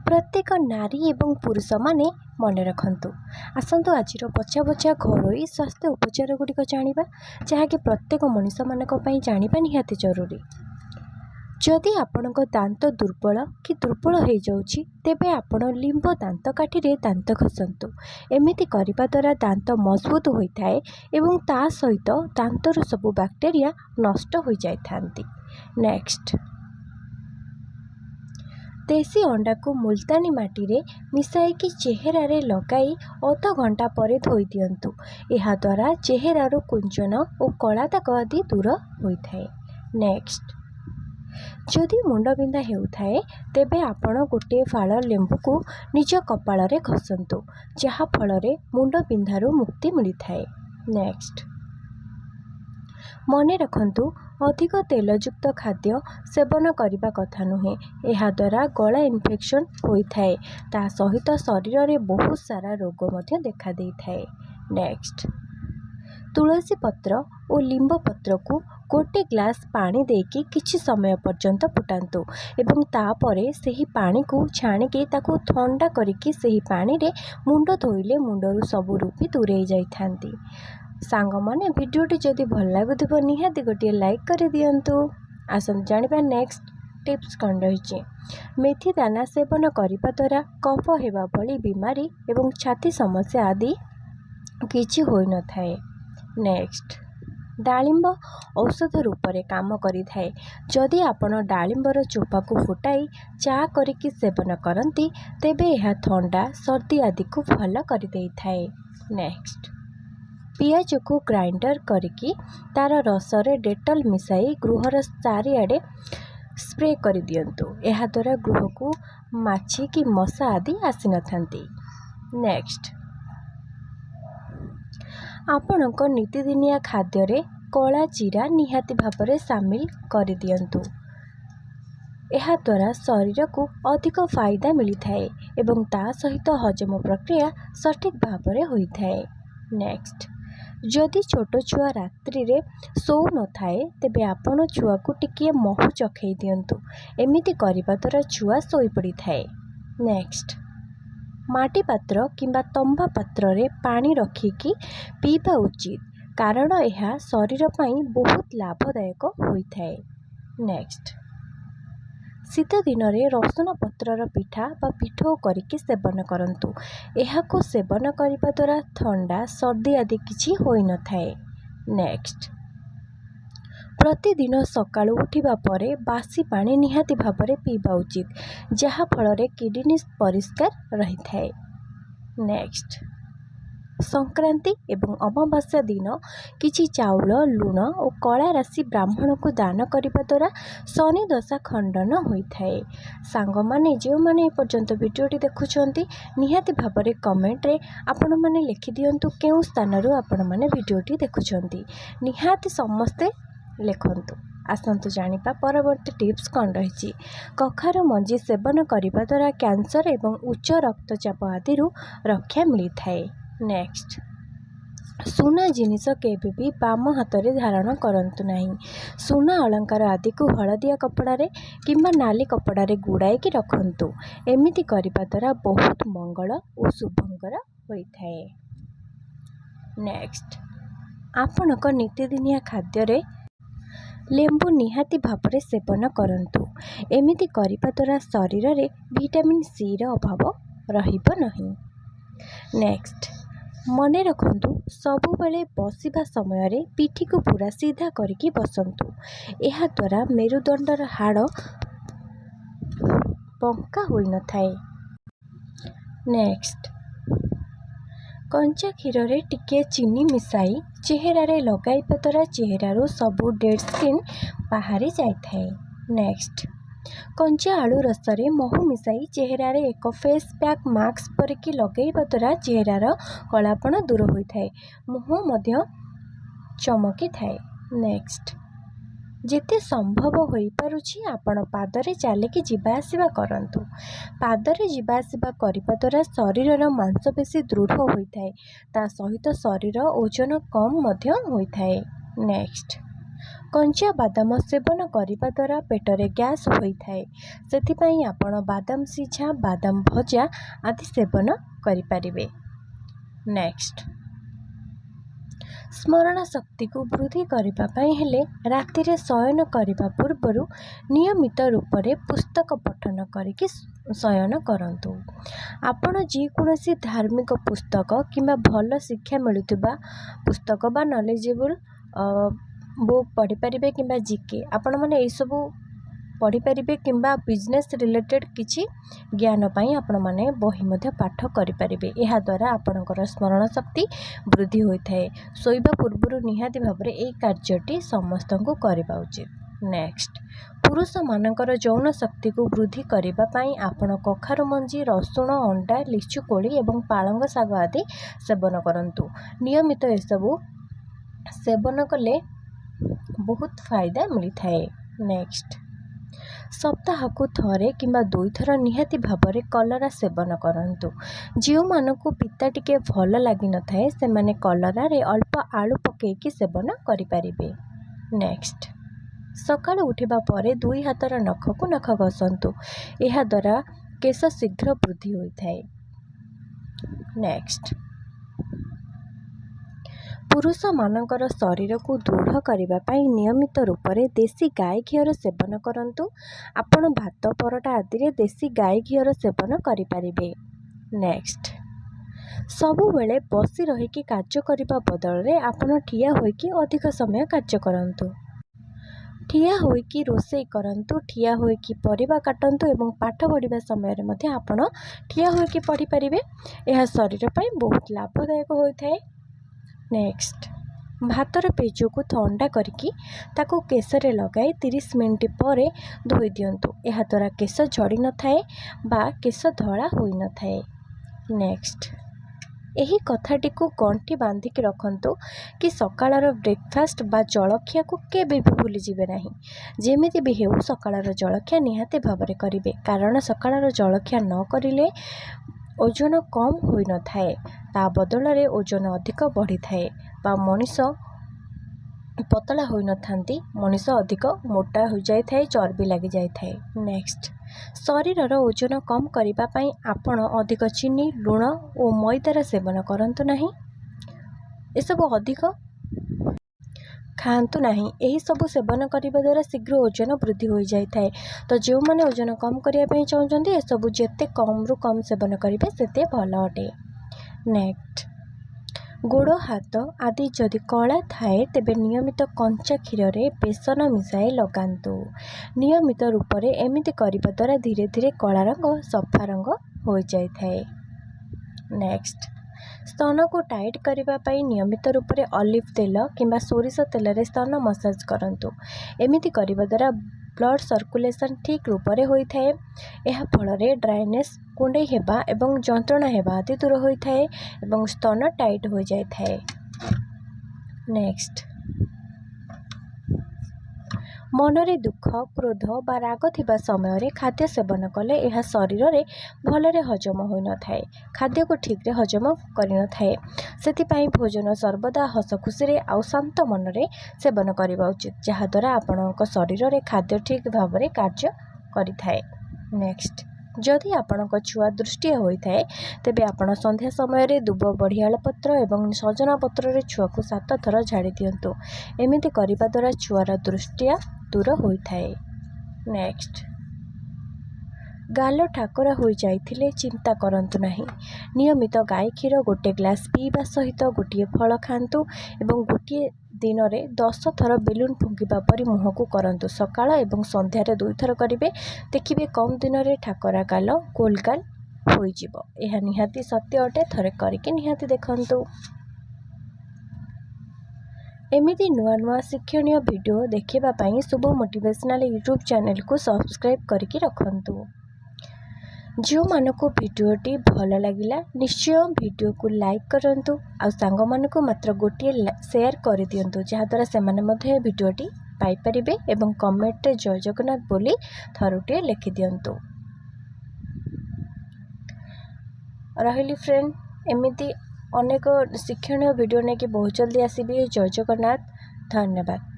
प्रत्येक नारी एवं पुरुष माने मन रखु। आसतु आज बचा बचा घरोई स्वास्थ्य उपचार गुड़िक जाना जहाँकि प्रत्येक मनीष मानी जाना निहाती जरूरी। जदि आपण दांत दुर्बल कि दुर्बल हो जाउछि तेबे आपण लिंब दांत काठी रे दांत घसंतु। एमिति करिबा द्वारा दांत मजबूत होता है एवं ता सहित दांतर सबु बैक्टेरिया नष्ट हो जाइथांती। नेक्स्ट, देसी अंडा को मुल्तानी माटी रे मिसाई कि चेहरा रे लगाई अध घंटा पर धोई दियंतु। एहा द्वारा चेहरार कुंचन और कला दाग आदि दूर होता है। नेक्स्ट, जदि मुंडबिंधा हेउथाए तेबे आपण गोटे फाड़ लेंबू को निज कपाल रे घसंतु जहा फल रे मुंडबिंधारू मुक्ति मिलता है। नेक्स्ट, मने रखंतु अधिक तेलयुक्त खाद्य सेवन करने कथा नुहे। यह द्वारा गला इन्फेक्शन होता है ता सहित शरीर में बहुत सारा रोग देखा देता है। नेक्स्ट, तुलसी पत्र और लिंब पत्र को गोटे ग्लास पानी देकी किछि समय पर्यंत फुटांतु एवं तापरे सही पानी को छाणिकी ताकू ठंडा करिकी सही पानी रे मुंड धोइले मुंडरू सबु रूपी दूरे जाइथांती। सांग माने वीडियोटी जदि भल लागुथिबो निहाती गोटे लाइक कर दियंतु। आसन जानिबा नेक्स्ट टिप्स कौन रही। मेथी दाना सेवन करने द्वारा कफ हेबा भली बीमारी एवं छाती समस्या आदि किछि होई न थाए। नेक्स्ट, डालिंब औषध रूप में काम करि थाए। जदि आपण डालिंबर चोपा को फुटाई चा करिकी सेवन करती तेबे यह ठंडा सर्दी आदि को भल कर दे थाए। नेक्स्ट, पियाज को ग्राइंडर करिकी तार रस रे डेटल मिसाई गृहर चारिआडे स्प्रे कर दियंतु। यह द्वारा गृह को माछी कि मशा आदि आसी न थांती। नेक्स्ट, आपणक नीतिदिनिया खाद्य रे कला जीरा निहाती भाव में सामिल कर दियंतु। यह द्वारा शरीर को अधिक फायदा मिलता है एवं ता सहित हजम प्रक्रिया सठिक भाव में होता है। नेक्स्ट, जदि छोट छुआ रात्रि रे सो न थाए तेबे आपण छुआ को टिकिए महू चखई दियंतु। एमिति करिबा द्वारा छुआ सोई पड़ी थाए। नेक्स्ट, माटी पात्र किंबा तंबा पात्र रे पानी रखिकी पीबा उचित कारण यह शरीर पाई बहुत लाभदायक होता है। नेक्स्ट, शीत दिन रे रसुण पत्रर पिठा बा पिठो करिकी सेवन करंतु। यह को सेवन करने द्वारा ठंडा सर्दी आदि किछि होई न थाए। नेक्स्ट, प्रतिदिन सकाळु उठिबा परे बासी पानी निहाती भाव में पीबा उचित जहा फल रे किडनी परिष्कार रही थाए। नेक्स्ट, संक्रांति एवं अमावास्या दिन किछि चाउल लुण और कला राशि ब्राह्मण को दान करने द्वारा शनि दशा खंडन होता है। सांग माने जो माने पर्यंत वीडियोटी देखुछंती निहाती भाव में कमेंट रे आपण माने लिखि दियंतु केउ स्थान रो आपण माने वीडियोटी देखुछंती। निहाती समस्ते लिखंतु। आसंतु जानिपा परवर्ती टिप्स कौन रही। कखार मंजी सेवन करने द्वारा कैंसर एवं उच्च रक्तचाप आदि रक्षा मिलता है। नेक्स्ट, सुना जिनिस केबे भी बाम हाथ रे धारण करंतु नहीं। सुना अलंकार आदि को हलदिया कपड़ा रे किंबा नाली कपड़ा रे गुड़ाई की रखंतु। एमिति करिबा द्वारा बहुत मंगल और शुभंकर होता है। नेक्स्ट, आपणक नीतिदिनिया खाद्य रे लेंबू निहाती भाव में सेवन करंतु। एमिति करिबा द्वारा शरीर रे विटामिन सी रो अभाव रहिबो नहीं। नेक्स्ट, मने रखंतु सबु बेले बसिबा समय रे पिठी को पूरा सीधा करके बसंतु। यह द्वारा मेरुदंडर हाड़ बंका होई न थाए। नेक्स्ट, कंचा क्षीर रे टिके चीनी मिसाई चेहरा रे लगाइबा द्वारा चेहरारू सबु डेड स्किन बाहरी जाए। नेक्स्ट, कंचा आलू रस रे महू मिसाई चेहरा रे एक फेस पैक मास्क परिकी लगेइबा द्वारा चेहरार कलापण दूर होता है मुह मध्य चमकी थाए। नेक्स्ट, जेते संभव होई पारुछि आपण पादरे चालिकी जिबा आसिबा करंतु। पादरे जिबा आसिबा करिबा द्वारा शरीरर मांसपेशी दृढ़ होता है ता सहित शरीर ओजन कम मध्य होता है। नेक्स्ट, कंचा बादाम सेवन करने द्वारा पेटरे गैस होता है, से आपण बादाम सीझा, बादाम भजा आदि सेवन करें। नेक्स्ट, स्मरण शक्ति को वृद्धि करने हेले राति रे शयन करने पूर्व नियमित रूप से पुस्तक पठन करके शयन करंतु। आपण जेकोसी धार्मिक पुस्तक किंबा भल शिक्षा मिलुवा पुस्तक बा नॉलेजेबल बुक पढ़ी पारे कि जीके आपण मैंने सबू पढ़ी पारे कि बिजनेस रिलेटेड किसी ज्ञान पाई आपण मैंने बही मध्य पाठ करें। यह द्वारा आपणकर स्मरण शक्ति वृद्धि होता है। शोइबा पूर्व निहाती भाव में यह कार्यटी समस्त को करवा उचित। नेक्स्ट, पुरुष मानकर यौन शक्ति को वृद्धि करने आपण कखारु मंजी, रसुण, अंडा, लिचु कोली एवं पालंग शाग आदि सेवन करंतु। नियमित एसबू सेवन कले बहुत फायदा मिलता है। नेक्स्ट, सप्ताह को थरे किंबा 2 थर निहाती भाव में कलरा सेवन करंतु। जो मानकु पिता टिके भल लगी न थाए से माने कलरा रे अल्प आलू पकेकी सेवन करि परिबे। नेक्स्ट, सकाळ उठिबा परे 2 हाथर नख को नख घसंतु। यह द्वारा केश शीघ्र वृद्धि होता है। नेक्स्ट, पुरुष मानकर शरीर को दृढ़ करने नियमित रूप से देसी गाय घीर सेवन करंतु। आपण भात परोटा आदि रे देसी गाय घीर सेवन करें। नेक्स्ट, सबुबले बसी रहीकि कार्य करने बदल में आपण ठिया होइकि अधिक समय कार्य करंतु। ठिया होइकि रोषेई करंतु, ठिया होइकि परिबा काटंतु एवं पाठ पढ़िबा समय रे मध्य आपण ठिया होइकि पढ़ी पारिबे। यह शरीर पई बहुत लाभदायक होता है। नेक्स्ट, भातर पेज को ठंडा करके ताको केशरे लगाई 30 मिनिट पर धोई दिंतु। यह द्वारा केश झड़ी न थाए बा केश धला होई न थाए। नेक्स्ट, यही कथाटी को गंठी बांधिक रखंतु कि सकाळर ब्रेकफास्ट बा जलखिया को केबे भी भूली जिबे नाही। जेमिति भी हेउ सकाळर जलखिया निहाते भावरे करिवे, कारण सकाळर जलखिया न करिले ओजन कम होई न थाए, ता बदल रे ओजन अधिक बढ़ी थाए बा मनीष पतला होई न थांती, मनीष अधिक मोटा हो जाय थाए, चर्बी लगी जाय थाए। नेक्स्ट, शरीरर ओजन कम करिबा पई आपण अधिक चीनी, लुण और मैदार सेवन करंतु नाही। ए सब अधिक खातु नहीं। यही सब सेवन करने द्वारा शीघ्र ओजन वृद्धि हो जाए। तो जो मैंने ओजन कम करने चाहते ये सब जिते कम रु कम सेवन करेंगे सेते भल अटे। नेक्स्ट, गोड़ हाथ आदि जदि कला थाए तेबे नियमित कंचा क्षीर रे बेसन मिसाई लगांतु। नियमित रूप से एमिति करने द्वारा धीरे धीरे कला रंग सफा रंग हो जाए। नेक्स्ट, स्तन को टाइट करने नियमित रूप से ऑलिव तेल किंबा सोरिष तेल रे स्तन मसाज करंतु। एमिति करने द्वारा ब्लड सर्कुलेशन ठीक रूप से होता है। यह फल ड्राइनेस, कुंडई हेबा एवं जंत्रणा हेबा आदि दूर होता है एवं स्तन टाइट हो जाता है। नेक्स्ट, मनरे दुख, क्रोध बा राग थिबा समय रे खाद्य सेवन कले यह शरीर रे भलरे हजम होई न थाए, खाद्य को ठीक रे हजम करि न थाए। सेतिपई भोजन सर्वदा हस खुशी रे आउ शांत मन रे सेवन करबा उचित, जहा द्वारा आपनक शरीर रे खाद्य ठीक भाव रे कार्य करि थाए। नेक्स्ट, जदि आपनक छुआ दृष्टिया होता है तेबे आपण संध्या समय रे दुब, बढ़ियाल पत्र एवं सजना पत्र रे छुआ को 7 थर झाड़ी दियंतु। एमिति करिबा द्वारा छुआर दृष्टिया दूर होता है। नेक्स्ट, गाल ठाकरा हो जाइथिले चिंता करंतु नहीं। नियमित गाय क्षीर गोटे ग्लास पीवा सहित गोटे फल खांतु एवं गोटे दिन में 10 थर बेलून फुंकिबा परी मुह को करंतु। सकाळ एवं संध्यारे 2 थर करिवे, देखिबे कम दिन में ठाकरा गाल गोलगाल होई जिवो। यह निहाती सत्य अटे, थरे करके निहाती देखंतु। एमिति नुआ नुआ शिक्षणीय वीडियो देखिबा पई शुभ मोटिवेशनल यूट्यूब चैनल को सब्सक्राइब करके रखंतु। जो मानको वीडियोटी भल लगिला निश्चय वीडियो को लाइक करंतु आ सांग मानको मात्र गोटे शेयर कर दियंतु, जहा द्वारा से माने मध्ये वीडियोटी पाई परिबे एवं कमेंट रे जय जगन्नाथ बोली थरुटे लिखि दियंतु। रहिली फ्रेंड, एमिति अनेक शिक्षणीय वीडियो ने कि बहुत जल्दी आसीबे। जय जगन्नाथ, धन्यवाद।